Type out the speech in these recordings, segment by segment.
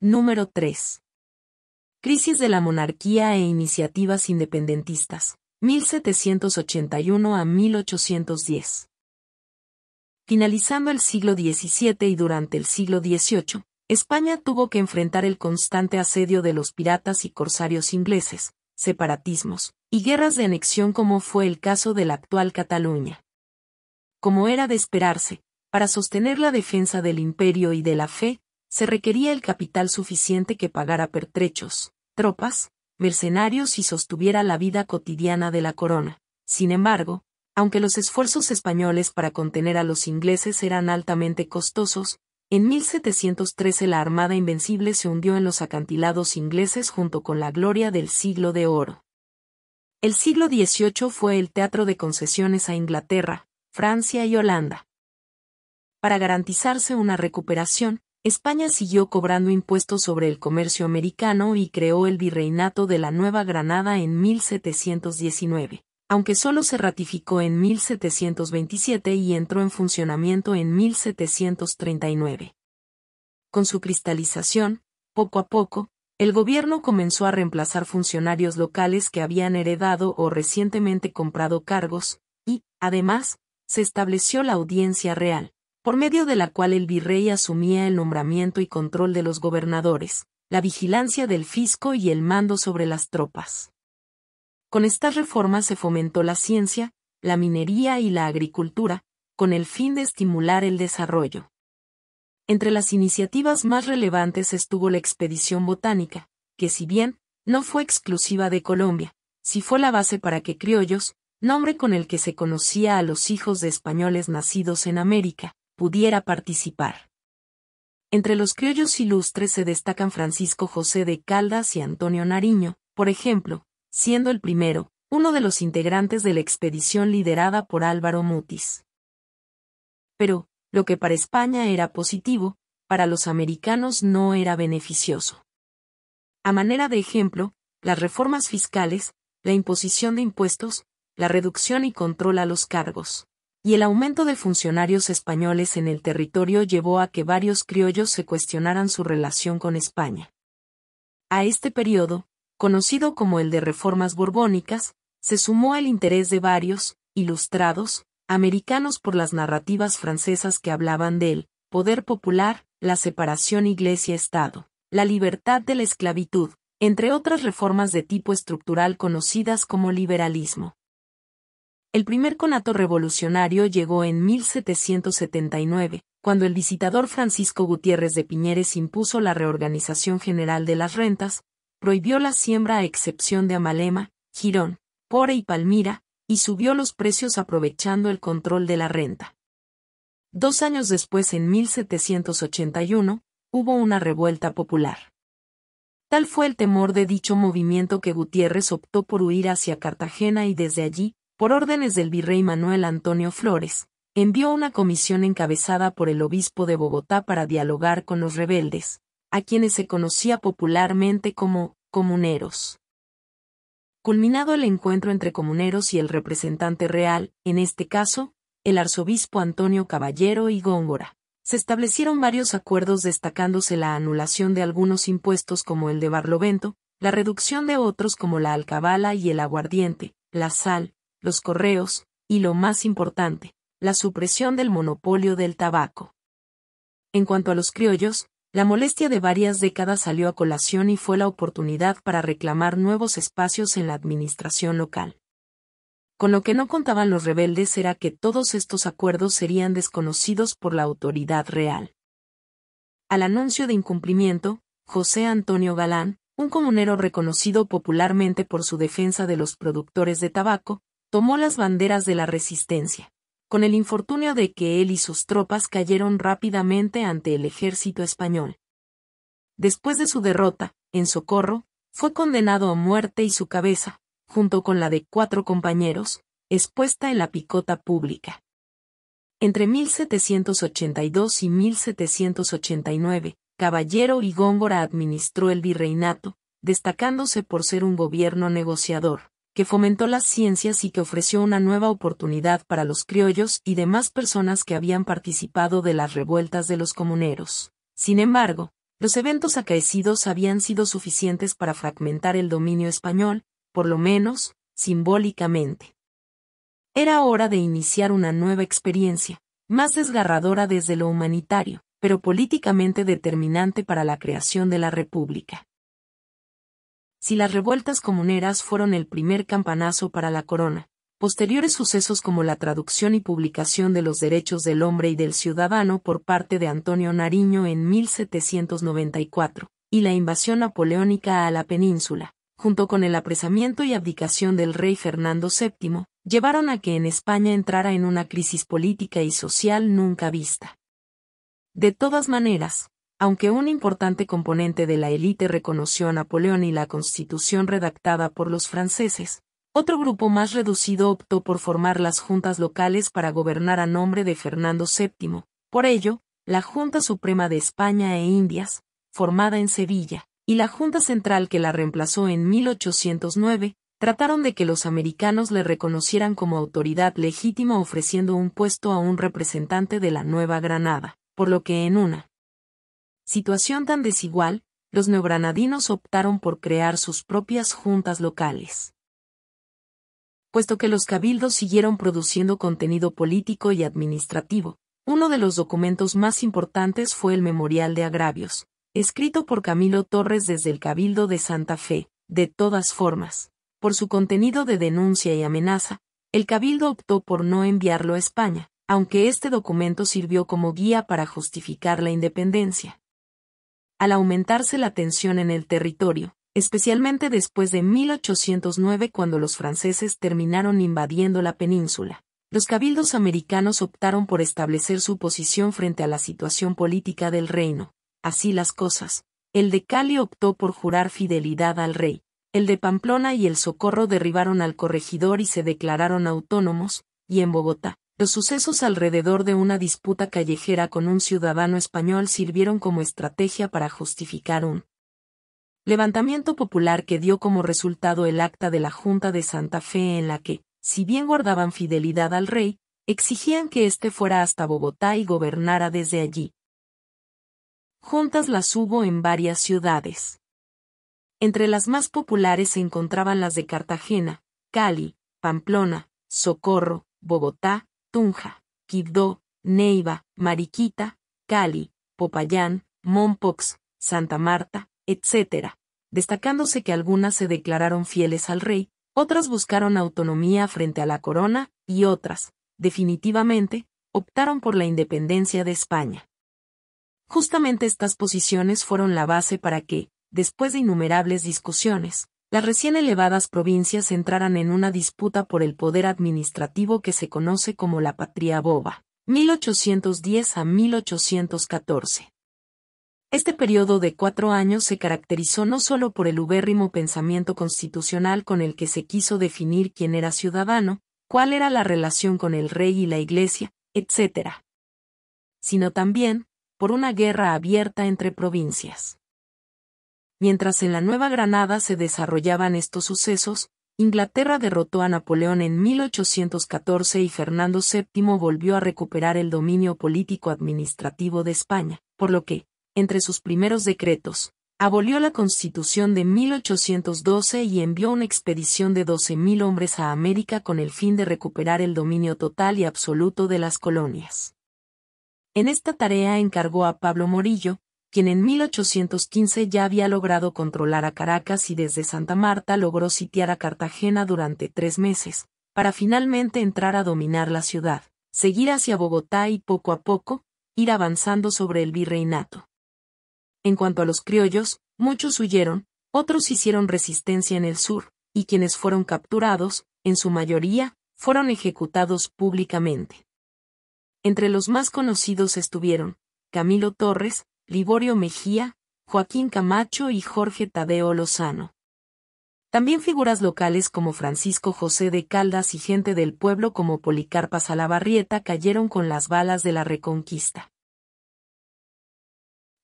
Número 3. Crisis de la monarquía e iniciativas independentistas, 1781 a 1810. Finalizando el siglo XVII y durante el siglo XVIII, España tuvo que enfrentar el constante asedio de los piratas y corsarios ingleses, separatismos, y guerras de anexión como fue el caso de la actual Cataluña. Como era de esperarse, para sostener la defensa del imperio y de la fe, se requería el capital suficiente que pagara pertrechos, tropas, mercenarios y sostuviera la vida cotidiana de la corona. Sin embargo, aunque los esfuerzos españoles para contener a los ingleses eran altamente costosos, en 1713 la Armada Invencible se hundió en los acantilados ingleses junto con la gloria del Siglo de Oro. El siglo XVIII fue el teatro de concesiones a Inglaterra, Francia y Holanda. Para garantizarse una recuperación, España siguió cobrando impuestos sobre el comercio americano y creó el Virreinato de la Nueva Granada en 1719, aunque solo se ratificó en 1727 y entró en funcionamiento en 1739. Con su cristalización, poco a poco, el gobierno comenzó a reemplazar funcionarios locales que habían heredado o recientemente comprado cargos, y, además, se estableció la Audiencia Real, por medio de la cual el virrey asumía el nombramiento y control de los gobernadores, la vigilancia del fisco y el mando sobre las tropas. Con estas reformas se fomentó la ciencia, la minería y la agricultura, con el fin de estimular el desarrollo. Entre las iniciativas más relevantes estuvo la expedición botánica, que si bien no fue exclusiva de Colombia, sí fue la base para que criollos, nombre con el que se conocía a los hijos de españoles nacidos en América, pudiera participar. Entre los criollos ilustres se destacan Francisco José de Caldas y Antonio Nariño, por ejemplo, siendo el primero, uno de los integrantes de la expedición liderada por Álvaro Mutis. Pero, lo que para España era positivo, para los americanos no era beneficioso. A manera de ejemplo, las reformas fiscales, la imposición de impuestos, la reducción y control a los cargos, y el aumento de funcionarios españoles en el territorio llevó a que varios criollos se cuestionaran su relación con España. A este periodo, conocido como el de reformas borbónicas, se sumó el interés de varios, ilustrados, americanos por las narrativas francesas que hablaban del poder popular, la separación iglesia-estado, la libertad de la esclavitud, entre otras reformas de tipo estructural conocidas como liberalismo. El primer conato revolucionario llegó en 1779, cuando el visitador Francisco Gutiérrez de Piñeres impuso la reorganización general de las rentas, prohibió la siembra a excepción de Amalema, Girón, Pore y Palmira, y subió los precios aprovechando el control de la renta. 2 años después, en 1781, hubo una revuelta popular. Tal fue el temor de dicho movimiento que Gutiérrez optó por huir hacia Cartagena y desde allí, por órdenes del virrey Manuel Antonio Flores, envió una comisión encabezada por el obispo de Bogotá para dialogar con los rebeldes, a quienes se conocía popularmente como comuneros. Culminado el encuentro entre comuneros y el representante real, en este caso, el arzobispo Antonio Caballero y Góngora, se establecieron varios acuerdos destacándose la anulación de algunos impuestos como el de Barlovento, la reducción de otros como la alcabala y el aguardiente, la sal, los correos, y lo más importante, la supresión del monopolio del tabaco. En cuanto a los criollos, la molestia de varias décadas salió a colación y fue la oportunidad para reclamar nuevos espacios en la administración local. Con lo que no contaban los rebeldes era que todos estos acuerdos serían desconocidos por la autoridad real. Al anuncio de incumplimiento, José Antonio Galán, un comunero reconocido popularmente por su defensa de los productores de tabaco, tomó las banderas de la resistencia, con el infortunio de que él y sus tropas cayeron rápidamente ante el ejército español. Después de su derrota, en Socorro, fue condenado a muerte y su cabeza, junto con la de 4 compañeros, expuesta en la picota pública. Entre 1782 y 1789, Caballero y Góngora administró el virreinato, destacándose por ser un gobierno negociador, que fomentó las ciencias y que ofreció una nueva oportunidad para los criollos y demás personas que habían participado de las revueltas de los comuneros. Sin embargo, Los eventos acaecidos habían sido suficientes para fragmentar el dominio español, por lo menos, simbólicamente. Era hora de iniciar una nueva experiencia, más desgarradora desde lo humanitario, pero políticamente determinante para la creación de la República. Si las revueltas comuneras fueron el primer campanazo para la corona, posteriores sucesos como la traducción y publicación de los derechos del hombre y del ciudadano por parte de Antonio Nariño en 1794, y la invasión napoleónica a la península, junto con el apresamiento y abdicación del rey Fernando VII, llevaron a que en España entrara en una crisis política y social nunca vista. De todas maneras, aunque un importante componente de la élite reconoció a Napoleón y la Constitución redactada por los franceses, otro grupo más reducido optó por formar las juntas locales para gobernar a nombre de Fernando VII. Por ello, la Junta Suprema de España e Indias, formada en Sevilla, y la Junta Central que la reemplazó en 1809, trataron de que los americanos le reconocieran como autoridad legítima ofreciendo un puesto a un representante de la Nueva Granada, por lo que en una situación tan desigual, los neogranadinos optaron por crear sus propias juntas locales. Puesto que los cabildos siguieron produciendo contenido político y administrativo, uno de los documentos más importantes fue el Memorial de Agravios, escrito por Camilo Torres desde el Cabildo de Santa Fe. De todas formas, por su contenido de denuncia y amenaza, el Cabildo optó por no enviarlo a España, aunque este documento sirvió como guía para justificar la independencia. Al aumentarse la tensión en el territorio, especialmente después de 1809 cuando los franceses terminaron invadiendo la península, los cabildos americanos optaron por establecer su posición frente a la situación política del reino. Así las cosas, el de Cali optó por jurar fidelidad al rey, el de Pamplona y el Socorro derribaron al corregidor y se declararon autónomos, y en Bogotá, los sucesos alrededor de una disputa callejera con un ciudadano español sirvieron como estrategia para justificar un levantamiento popular que dio como resultado el acta de la Junta de Santa Fe en la que, si bien guardaban fidelidad al rey, exigían que éste fuera hasta Bogotá y gobernara desde allí. Juntas las hubo en varias ciudades. Entre las más populares se encontraban las de Cartagena, Cali, Pamplona, Socorro, Bogotá, Tunja, Quibdó, Neiva, Mariquita, Cali, Popayán, Mompox, Santa Marta, etc., destacándose que algunas se declararon fieles al rey, otras buscaron autonomía frente a la corona, y otras, definitivamente, optaron por la independencia de España. Justamente estas posiciones fueron la base para que, después de innumerables discusiones, las recién elevadas provincias entraran en una disputa por el poder administrativo que se conoce como la Patria Boba, 1810 a 1814. Este periodo de 4 años se caracterizó no solo por el ubérrimo pensamiento constitucional con el que se quiso definir quién era ciudadano, cuál era la relación con el rey y la iglesia, etc., sino también, por una guerra abierta entre provincias. Mientras en la Nueva Granada se desarrollaban estos sucesos, Inglaterra derrotó a Napoleón en 1814 y Fernando VII volvió a recuperar el dominio político-administrativo de España, por lo que, entre sus primeros decretos, abolió la Constitución de 1812 y envió una expedición de 12.000 hombres a América con el fin de recuperar el dominio total y absoluto de las colonias. En esta tarea encargó a Pablo Morillo, quien en 1815 ya había logrado controlar a Caracas y desde Santa Marta logró sitiar a Cartagena durante 3 meses, para finalmente entrar a dominar la ciudad, seguir hacia Bogotá y poco a poco, ir avanzando sobre el virreinato. En cuanto a los criollos, muchos huyeron, otros hicieron resistencia en el sur, y quienes fueron capturados, en su mayoría, fueron ejecutados públicamente. Entre los más conocidos estuvieron Camilo Torres, Liborio Mejía, Joaquín Camacho y Jorge Tadeo Lozano. También figuras locales como Francisco José de Caldas y gente del pueblo como Policarpa Salabarrieta cayeron con las balas de la Reconquista.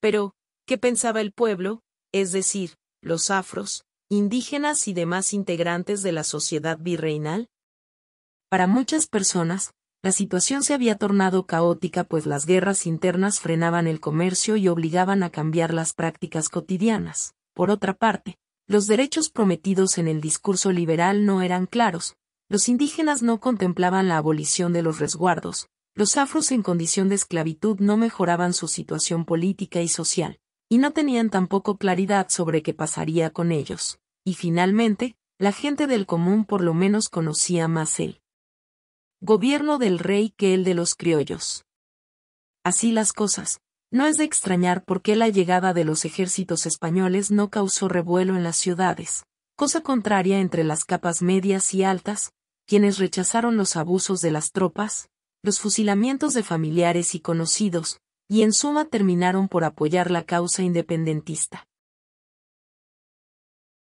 Pero, ¿qué pensaba el pueblo, es decir, los afros, indígenas y demás integrantes de la sociedad virreinal? Para muchas personas, La situación se había tornado caótica pues las guerras internas frenaban el comercio y obligaban a cambiar las prácticas cotidianas. Por otra parte, los derechos prometidos en el discurso liberal no eran claros, los indígenas no contemplaban la abolición de los resguardos, los afros en condición de esclavitud no mejoraban su situación política y social, y no tenían tampoco claridad sobre qué pasaría con ellos. Y finalmente, la gente del común por lo menos conocía más el gobierno del rey que el de los criollos. Así las cosas, no es de extrañar por qué la llegada de los ejércitos españoles no causó revuelo en las ciudades, cosa contraria entre las capas medias y altas, quienes rechazaron los abusos de las tropas, los fusilamientos de familiares y conocidos, y en suma terminaron por apoyar la causa independentista.